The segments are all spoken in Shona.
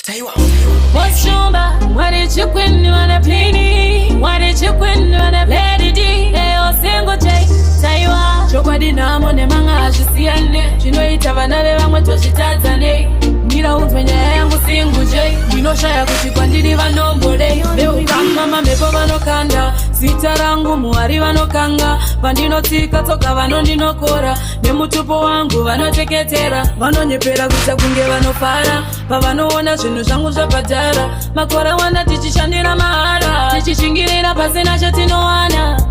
What's Shumba? What did you quit? You wanna play me? What did you quit? You wanna play the D? Hey, oh, single J. Taiwa. Chokwa dinamo ne manga ajisiane. Chinoita vanabe vangwe toshitazane. Mira utwenye yangu single J. Dinoshaya kuchikwa ndidi vanombole. Leo kama mepo vanokanda. Sitarangu muari vanokanga. Vandinotika toka vanondinokora. Nemutupo wangu vanoteketera. Vanonyepera kucha kunge vanofara. Pavanoona zvinhu zvangu zvabhadhara. Makora wanda tichishandira mahara. Tichishingirira pasina chatinowana.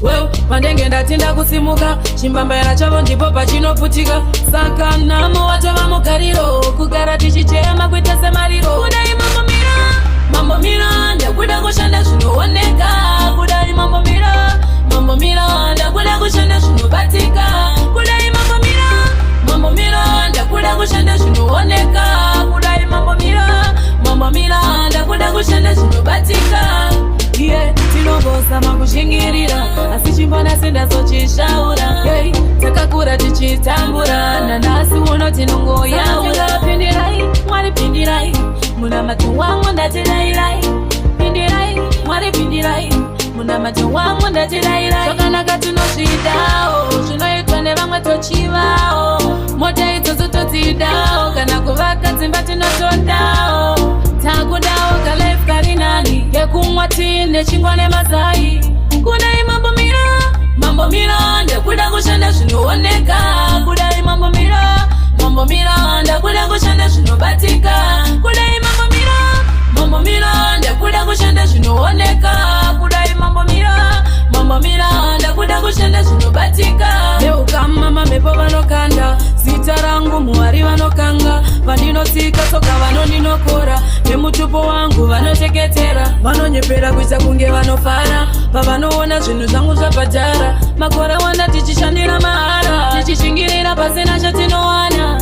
Well, pandenge ndatinda kusimuka. Chimbambaira chavo ndipo pachinoputika. Saka namo watova mukariro. Kugara tichichema kuita semariro. Kudai mambo mira. Ndakuda kushanda zvinooneka. Kudai mambo mira. Ndakuda kushanda zvinobatika. Kudai mambo mira. Ndakuda kushanda zvinooneka. Kudai mambo mira. Ndakuda kushanda zvinobatika. Yeah, tinobosa makushingirira. Asi chimbona sindazochishaura. Hey, takakura tichitambura. Nanasi uno tinongoyaura. Pindirai, mwari pindirai. Muna matu wangu ndatirairai. Pindirai, mwari pindirai. Muna matu wangu ndatirairai. Shokanaka tunosvidao. Zvinoitwa nevamwe tochivao. Mota idzodzo todzidao. Kana kuvaka dzimba tinotodao. Takudao kalife karinani. Yekumwa tine chingwa nemazai. Kudai mambo mira. Ndakuda kushanda zvinooneka. Kudai mambo mira. Ndakuda kushanda zvinobatika. Kudai mambo mira. Ndakuda kushanda zvinooneka. Kudai mambo mira. Ndakuda kushanda zvinobatika. Leo kama mamepo vanokanda. Zita rangu muari vanokanga. Vandinotika toka vanondinokora. Nemutupo wangu vanoteketera. Vanonyepera kuisa kunge vanofara. Pavanoona zvinhu zvangu zvabhadhara. Makora wanda tichishandira mahara. Tichishingirira pasina chatinowana.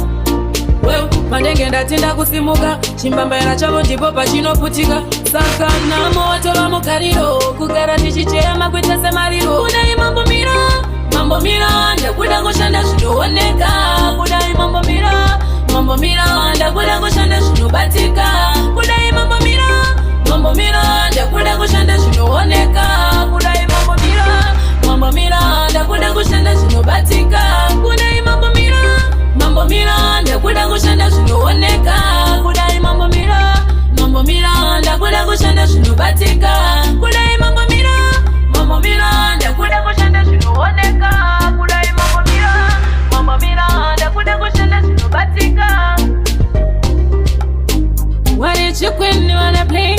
Well, pandenge ndatinda kusimuka. Chimbambaira chavo ndipo pachinoputika. Saka namo watova mukariro. Kugara tichichema kuita semariro. Kudai mambo mira. Ndakuda kushanda zvinooneka. Kudai mambo mira. Ndakuda kushanda zvinobatika. Kudai mambo mira. Ndakuda kushanda zvinooneka. Kudai mambo mira. Ndakuda kushanda zvinobatika. Kudai mambo mira. Ndakuda kushanda zvinooneka. Kudai mambo mira. Ndakuda kushanda zvinobatika. Kudai mambo mira. Ndakuda kushanda zvinooneka. Kudai mambo mira. Ndakuda kushanda zvinobatika. What did you quit? You wanna play?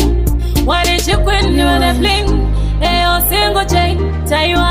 What did you quit? You wanna play? Hey, oh, single J. Taiwa.